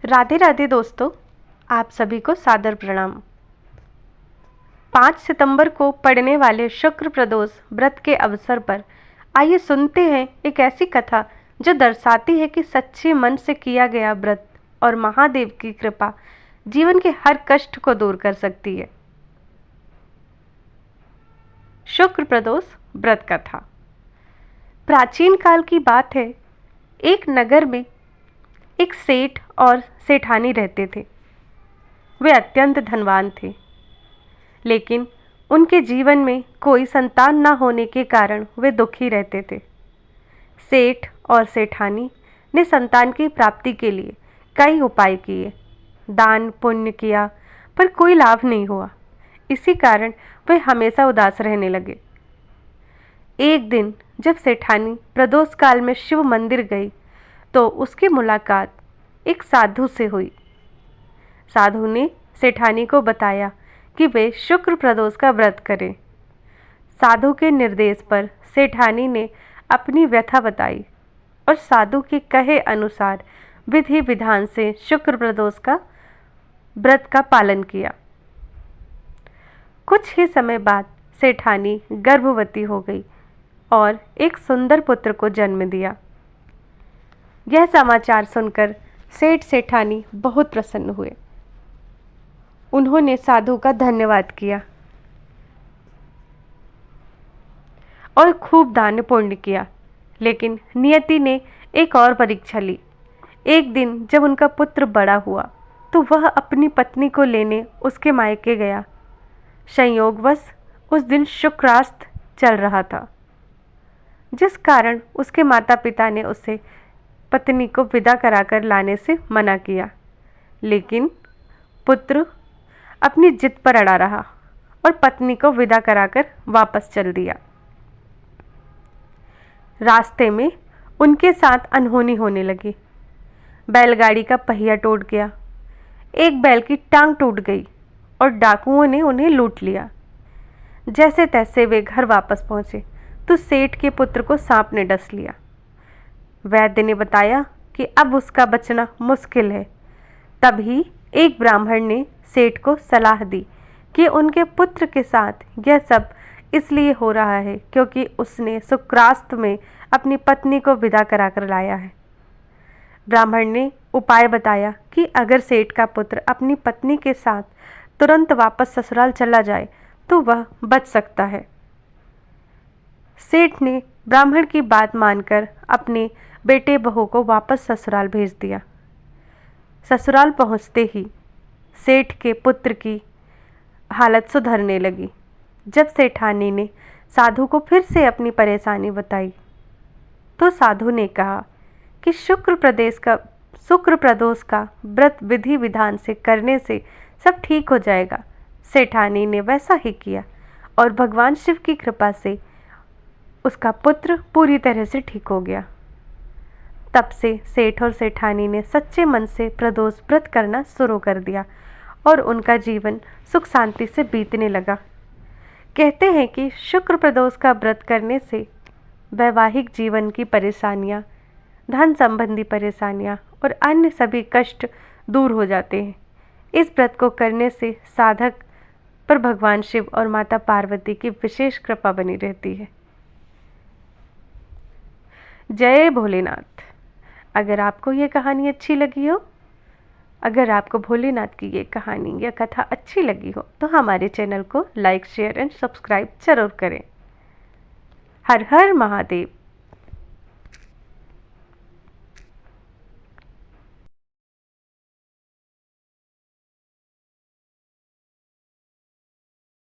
राधे राधे दोस्तों, आप सभी को सादर प्रणाम। 5 सितंबर को पड़ने वाले शुक्र प्रदोष व्रत के अवसर पर आइए सुनते हैं एक ऐसी कथा जो दर्शाती है कि सच्चे मन से किया गया व्रत और महादेव की कृपा जीवन के हर कष्ट को दूर कर सकती है। शुक्र प्रदोष व्रत कथा। प्राचीन काल की बात है। एक नगर में एक सेठ और सेठानी रहते थे। वे अत्यंत धनवान थे, लेकिन उनके जीवन में कोई संतान न होने के कारण वे दुखी रहते थे। सेठ और सेठानी ने संतान की प्राप्ति के लिए कई उपाय किए, दान पुण्य किया, पर कोई लाभ नहीं हुआ। इसी कारण वे हमेशा उदास रहने लगे। एक दिन जब सेठानी प्रदोष काल में शिव मंदिर गई तो उसकी मुलाकात एक साधु से हुई। साधु ने सेठानी को बताया कि वे शुक्र प्रदोष का व्रत करें। साधु के निर्देश पर सेठानी ने अपनी व्यथा बताई और साधु के कहे अनुसार विधि विधान से शुक्र प्रदोष का व्रत का पालन किया। कुछ ही समय बाद सेठानी गर्भवती हो गई और एक सुंदर पुत्र को जन्म दिया। यह समाचार सुनकर सेठ सेठानी बहुत प्रसन्न हुए। उन्होंने साधु का धन्यवाद किया और खूब दान पुण्य किया, लेकिन नियति ने एक और परीक्षा ली। एक दिन जब उनका पुत्र बड़ा हुआ तो वह अपनी पत्नी को लेने उसके मायके गया। संयोगवश उस दिन शुक्रास्त चल रहा था, जिस कारण उसके माता पिता ने उसे पत्नी को विदा कराकर लाने से मना किया। लेकिन पुत्र अपनी जिद पर अड़ा रहा और पत्नी को विदा कराकर वापस चल दिया। रास्ते में उनके साथ अनहोनी होने लगी। बैलगाड़ी का पहिया टूट गया, एक बैल की टांग टूट गई और डाकुओं ने उन्हें लूट लिया। जैसे तैसे वे घर वापस पहुंचे तो सेठ के पुत्र को सांप ने डस लिया। वैद्य ने बताया कि अब उसका बचना मुश्किल है। तभी एक ब्राह्मण ने सेठ को सलाह दी कि उनके पुत्र के साथ यह सब इसलिए हो रहा है क्योंकि उसने शुक्रास्त में अपनी पत्नी को विदा कराकर लाया है। ब्राह्मण ने उपाय बताया कि अगर सेठ का पुत्र अपनी पत्नी के साथ तुरंत वापस ससुराल चला जाए तो वह बच सकता है। सेठ ने ब्राह्मण की बात मानकर अपने बेटे बहू को वापस ससुराल भेज दिया। ससुराल पहुंचते ही सेठ के पुत्र की हालत सुधरने लगी। जब सेठानी ने साधु को फिर से अपनी परेशानी बताई तो साधु ने कहा कि शुक्र प्रदोष का व्रत विधि विधान से करने से सब ठीक हो जाएगा। सेठानी ने वैसा ही किया और भगवान शिव की कृपा से उसका पुत्र पूरी तरह से ठीक हो गया। तब से सेठ और सेठानी ने सच्चे मन से प्रदोष व्रत करना शुरू कर दिया और उनका जीवन सुख शांति से बीतने लगा। कहते हैं कि शुक्र प्रदोष का व्रत करने से वैवाहिक जीवन की परेशानियां, धन संबंधी परेशानियां और अन्य सभी कष्ट दूर हो जाते हैं। इस व्रत को करने से साधक पर भगवान शिव और माता पार्वती की विशेष कृपा बनी रहती है। जय भोलेनाथ। अगर आपको ये कहानी अच्छी लगी हो, अगर आपको भोलेनाथ की ये कहानी या कथा अच्छी लगी हो तो हमारे चैनल को लाइक शेयर एंड सब्सक्राइब जरूर करें। हर हर महादेव।